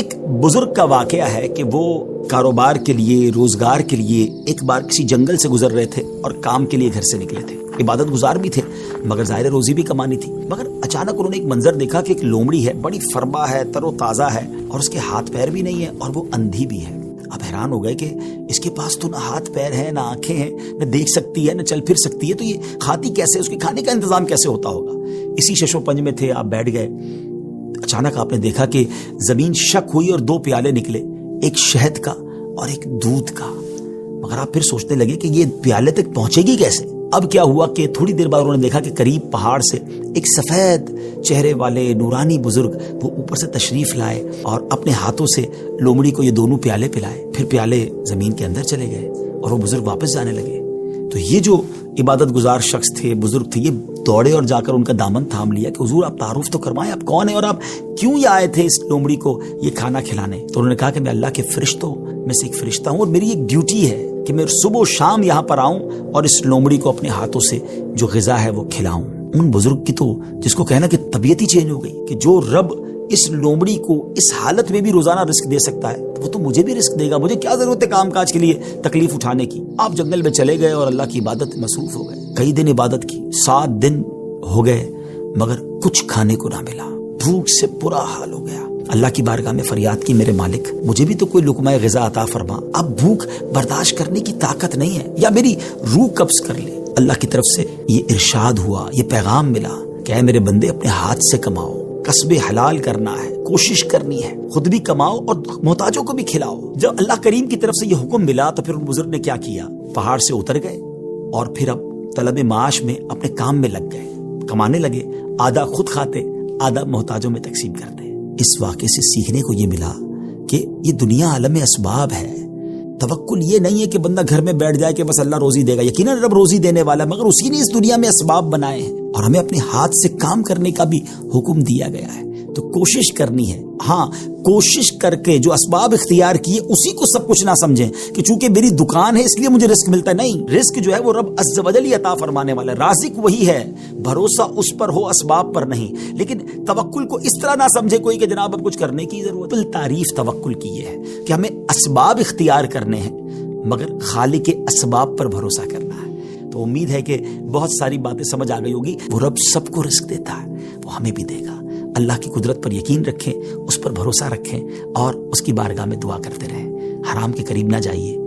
ایک بزرگ کا واقعہ ہے کہ وہ کاروبار کے لیے، روزگار کے لیے ایک بار کسی جنگل سے گزر رہے تھے اور کام کے لیے گھر سے نکلے تھے. عبادت گزار بھی تھے مگر ظاہر روزی بھی کمانی تھی. مگر اچانک انہوں نے ایک منظر دیکھا کہ ایک لومڑی ہے، بڑی فربا ہے، تر و تازہ ہے، اور اس کے ہاتھ پیر بھی نہیں ہے اور وہ اندھی بھی ہے. اب حیران ہو گئے کہ اس کے پاس تو نہ ہاتھ پیر ہیں، نہ آنکھیں ہیں، نہ دیکھ سکتی ہے، نہ چل پھر سکتی ہے، تو یہ کھاتی کیسے؟ اس کے کھانے کا انتظام کیسے ہوتا ہوگا؟ اسی شش و پنج میں تھے، آپ بیٹھ گئے. اچانک آپ نے دیکھا کہ زمین شک ہوئی اور دو پیالے نکلے، ایک شہد کا اور ایک دودھ کا. مگر آپ پھر سوچنے لگے کہ یہ پیالے تک پہنچے گی کیسے؟ اب کیا ہوا کہ تھوڑی دیر بعد انہوں نے دیکھا کہ قریب پہاڑ سے ایک سفید چہرے والے نورانی بزرگ وہ اوپر سے تشریف لائے اور اپنے ہاتھوں سے لومڑی کو یہ دونوں پیالے پلائے. پھر پیالے زمین کے اندر چلے گئے اور وہ بزرگ واپس جانے لگے. تو یہ جو عبادت گزار شخص تھے، بزرگ تھے، یہ دوڑے اور جا کر ان کا دامن تھام لیا کہ حضور آپ تعارف تو کرمائیں، آپ کون ہیں اور آپ کیوں یہ آئے تھے اس لومڑی کو یہ کھانا کھلانے؟ تو انہوں نے کہا کہ میں اللہ کے فرشتوں میں سے ایک فرشتہ ہوں اور میری ایک ڈیوٹی ہے کہ میں صبح و شام یہاں پر آؤں اور اس لومڑی کو اپنے ہاتھوں سے جو غذا ہے وہ کھلاؤں. ان بزرگ کی تو جس کو کہنا کہ طبیعت ہی چینج ہو گئی کہ جو رب اس لومڑی کو اس حالت میں بھی روزانہ رزق دے سکتا ہے وہ تو مجھے بھی رزق دے گا، مجھے کیا ضرورت ہے کام کاج کے لیے تکلیف اٹھانے کی. آپ جنگل میں چلے گئے اور اللہ کی عبادت میں مصروف ہو گئے. کئی دن عبادت کی، 7 دن ہو گئے مگر کچھ کھانے کو نہ ملا. بھوک سے برا حال ہو گیا. اللہ کی بارگاہ میں فریاد کی، میرے مالک مجھے بھی تو کوئی لقمہ غذا عطا فرما. اب بھوک برداشت کرنے کی طاقت نہیں ہے، یا میری روح قبض کر لے. اللہ کی طرف سے یہ ارشاد ہوا، یہ پیغام ملا کہ اے میرے بندے اپنے ہاتھ سے کماؤ، کسب حلال کرنا ہے، کوشش کرنی ہے، خود بھی کماؤ اور محتاجوں کو بھی کھلاؤ. جب اللہ کریم کی طرف سے یہ حکم ملا تو پھر ان بزرگ نے کیا کیا؟ پہاڑ سے اتر گئے اور پھر اب طلب معاش میں اپنے کام میں لگ گئے، کمانے لگے. آدھا خود کھاتے، آدھا محتاجوں میں تقسیم کرتے. اس واقعے سے سیکھنے کو یہ ملا کہ یہ دنیا عالم اسباب ہے. توکل یہ نہیں ہے کہ بندہ گھر میں بیٹھ جائے کہ بس اللہ روزی دے گا. یقیناً رب روزی دینے والا ہے مگر اسی نے اس دنیا میں اسباب بنائے ہیں اور ہمیں اپنے ہاتھ سے کام کرنے کا بھی حکم دیا گیا ہے. تو کوشش کرنی ہے. ہاں، کوشش کر کے جو اسباب اختیار کیے اسی کو سب کچھ نہ سمجھیں کہ چونکہ میری دکان ہے اس لیے مجھے رزق ملتا ہے. نہیں، رزق جو ہے وہ رب عز و جل عطا فرمانے والا ہے. رازق وہی ہے، بھروسہ اس پر ہو، اسباب پر نہیں. لیکن توکل کو اس طرح نہ سمجھے کوئی کہ جناب اب کچھ کرنے کی ضرورت. تعریف توکل کی یہ ہے کہ ہمیں اسباب اختیار کرنے ہیں مگر خالق کے اسباب پر بھروسہ کرنا ہے. تو امید ہے کہ بہت ساری باتیں سمجھ آ گئی ہوگی. وہ رب سب کو رزق دیتا ہے، وہ ہمیں بھی دے گا. اللہ کی قدرت پر یقین رکھیں، اس پر بھروسہ رکھیں اور اس کی بارگاہ میں دعا کرتے رہیں. حرام کے قریب نہ جائیے.